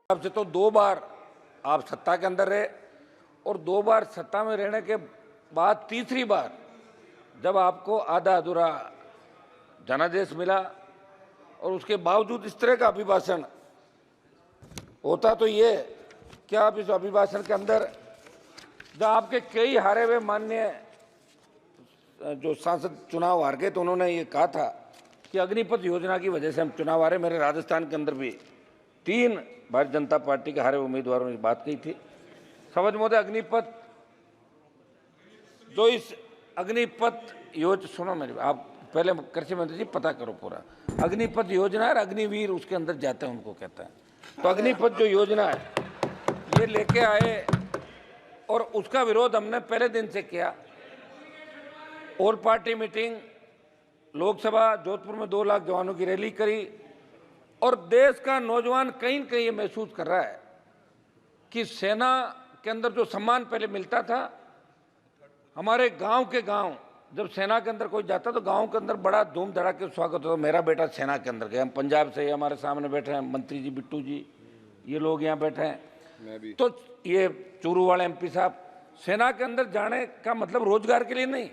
से तो 2 बार आप सत्ता के अंदर रहे और 2 बार सत्ता में रहने के बाद तीसरी बार जब आपको आधा अधूरा जनादेश मिला और उसके बावजूद इस तरह का अभिभाषण होता तो ये क्या आप इस अभिभाषण के अंदर जहाँ आपके कई हारे हुए माननीय जो सांसद चुनाव हार गए तो उन्होंने ये कहा था कि अग्निपथ योजना की वजह से हम चुनाव हारे। मेरे राजस्थान के अंदर भी 3 भारतीय जनता पार्टी के हारे उम्मीदवारों ने बात कही थी। समझ मोदे अग्निपथ जो इस अग्निपथ योजना सुनो मेरी आप पहले कृषि मंत्री जी पता करो पूरा अग्निपथ योजना है। अग्निवीर उसके अंदर जाते हैं उनको कहते हैं। तो अग्निपथ जो योजना है ये लेके आए और उसका विरोध हमने पहले दिन से किया। All party meeting Lok Sabha Jodhpur में 2 लाख जवानों की रैली करी और देश का नौजवान कहीं न कहीं ये महसूस कर रहा है कि सेना के अंदर जो सम्मान पहले मिलता था, हमारे गांव के गांव जब सेना के अंदर कोई जाता तो गांव के अंदर बड़ा धूम धड़ाके स्वागत होता। मेरा बेटा सेना के अंदर गया। हम पंजाब से हमारे सामने बैठे हैं मंत्री जी बिट्टू जी, ये लोग यहाँ बैठे हैं। तो ये चूरू वाले एमपी साहब सेना के अंदर जाने का मतलब रोजगार के लिए नहीं,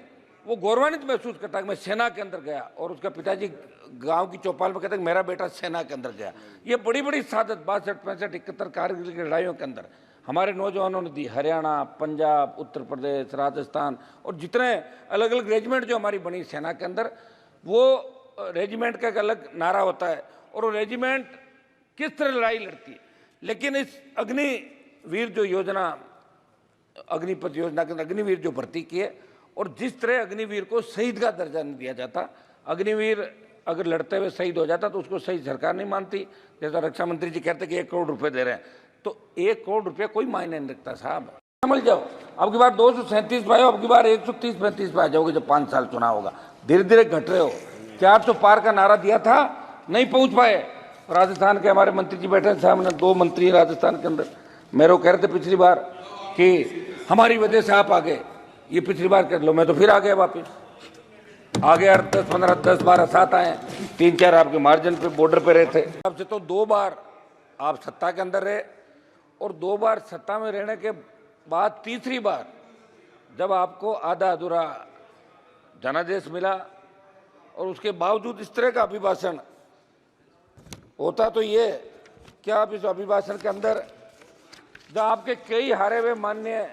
वो गौरवान्वित महसूस करता है कि मैं सेना के अंदर गया। और उसका पिताजी गांव की चौपाल में कहते हैं मेरा बेटा सेना के अंदर गया। ये बड़ी बड़ी सादत 62, 65, 71 कारगिल की लड़ाइयों के अंदर हमारे नौजवानों ने दी। हरियाणा, पंजाब, उत्तर प्रदेश, राजस्थान और जितने अलग अलग रेजिमेंट जो हमारी बनी सेना के अंदर, वो रेजिमेंट का एक अलग नारा होता है और वो रेजिमेंट किस तरह लड़ाई लड़ती है। लेकिन इस अग्निवीर जो योजना अग्निपथ योजना के अंदर अग्निवीर जो भर्ती किए और जिस तरह अग्निवीर को शहीद का दर्जा नहीं दिया जाता, अग्निवीर अगर लड़ते हुए शहीद हो जाता तो उसको शहीद सरकार नहीं मानती। जैसा रक्षा मंत्री जी कहते कि 1 करोड़ रुपए दे रहे हैं, तो 1 करोड़ रुपये कोई मायने नहीं रखता साहब। समझ जाओ, अब की बार 237 पे आओ, अब की बार 130-35 पे आ जाओगे जब 5 साल चुनाव होगा। धीरे धीरे घट रहे हो। 400 पार का नारा दिया था, नहीं पहुंच पाए। राजस्थान के हमारे मंत्री जी बैठे सामने, 2 मंत्री राजस्थान के अंदर मेरे को कह रहे थे पिछली बार कि हमारी वजह से आप आ गए, ये पिछली बार कर लो। मैं तो फिर आ गया वापिस, आ गया 10, 15, 10, 12, 7 आए। 3-4 आपके मार्जिन पे बॉर्डर पे रहे थे। अब से तो 2 बार आप सत्ता के अंदर रहे और 2 बार सत्ता में रहने के बाद तीसरी बार जब आपको आधा अधूरा जनादेश मिला और उसके बावजूद इस तरह का अभिभाषण होता तो ये क्या आप इस अभिभाषण के अंदर जहाँ आपके कई हारे हुए माननीय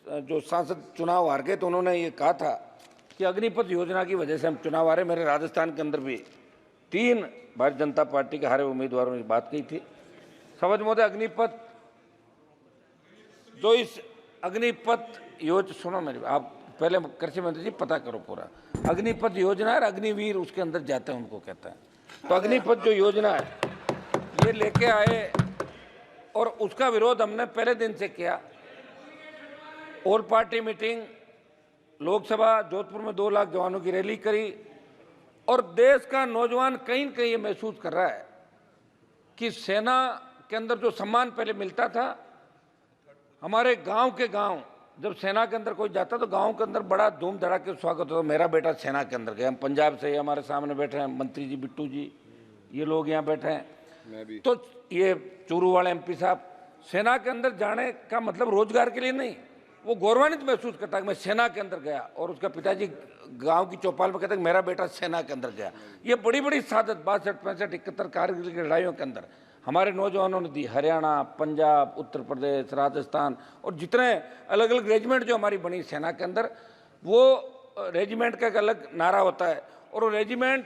जो सांसद चुनाव हार गए तो उन्होंने ये कहा था कि अग्निपथ योजना की वजह से हम चुनाव हारे। मेरे राजस्थान के अंदर भी 3 भारतीय जनता पार्टी के हारे उम्मीदवारों ने बात कही थी। समझ मोदे अग्निपथ जो इस अग्निपथ योजना सुनो मेरी आप पहले कृषि मंत्री जी पता करो पूरा अग्निपथ योजना है। अग्निवीर उसके अंदर जाते हैं उनको कहते हैं। तो अग्निपथ जो योजना है ये लेके आए और उसका विरोध हमने पहले दिन से किया। All party meeting Lok Sabha Jodhpur में 2 लाख जवानों की रैली करी और देश का नौजवान कहीं न कहीं ये महसूस कर रहा है कि सेना के अंदर जो सम्मान पहले मिलता था, हमारे गांव के गांव जब सेना के अंदर कोई जाता तो गांव के अंदर बड़ा धूम धड़ाके स्वागत होता। मेरा बेटा सेना के अंदर गया। हम पंजाब से हमारे सामने बैठे हैं मंत्री जी बिट्टू जी, ये लोग यहाँ बैठे हैं। तो ये चूरू वाले एमपी साहब सेना के अंदर जाने का मतलब रोजगार के लिए नहीं, वो गौरवान्वित महसूस करता है कि मैं सेना के अंदर गया। और उसका पिताजी गांव की चौपाल में कहते हैं मेरा बेटा सेना के अंदर गया। ये बड़ी बड़ी सादत 62, 65, 71 कारगिल की लड़ाइयों के अंदर हमारे नौजवानों ने दी। हरियाणा, पंजाब, उत्तर प्रदेश, राजस्थान और जितने अलग अलग रेजिमेंट जो हमारी बनी सेना के अंदर, वो रेजिमेंट का एक अलग नारा होता है और वो रेजिमेंट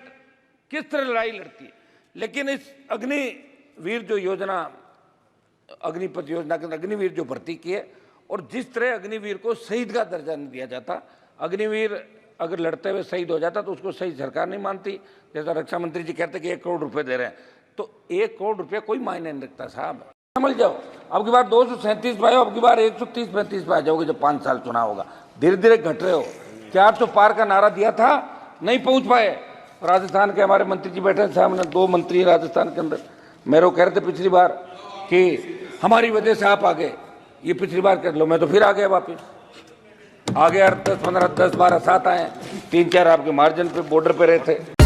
किस तरह लड़ाई लड़ती है। लेकिन इस अग्निवीर जो योजना अग्निपथ योजना के अंदर अग्निवीर जो भर्ती किए और जिस तरह अग्निवीर को शहीद का दर्जा नहीं दिया जाता, अग्निवीर अगर लड़ते हुए शहीद हो जाता तो उसको शहीद सरकार नहीं मानती। जैसा रक्षा मंत्री जी कहते कि 1 करोड़ रुपए दे रहे हैं, तो 1 करोड़ रुपये कोई मायने नहीं रखता साहब। समझ जाओ, अब की बार 237 पे आओ, अब की बार 130-35 पे आ जाओगे जब 5 साल चुनाव होगा। धीरे धीरे घट रहे हो। 400 पार का नारा दिया था, नहीं पहुंच पाए। राजस्थान के हमारे मंत्री जी बैठे सामने, 2 मंत्री राजस्थान के अंदर मेरे को कह रहे थे पिछली बार कि हमारी वजह से आप आ गए, ये पिछली बार कर लो। मैं तो फिर आ गया वापिस, आ गया 10, 15, 10, 12, 7 आए। 3-4 आपके मार्जिन पे बॉर्डर पे रहे थे।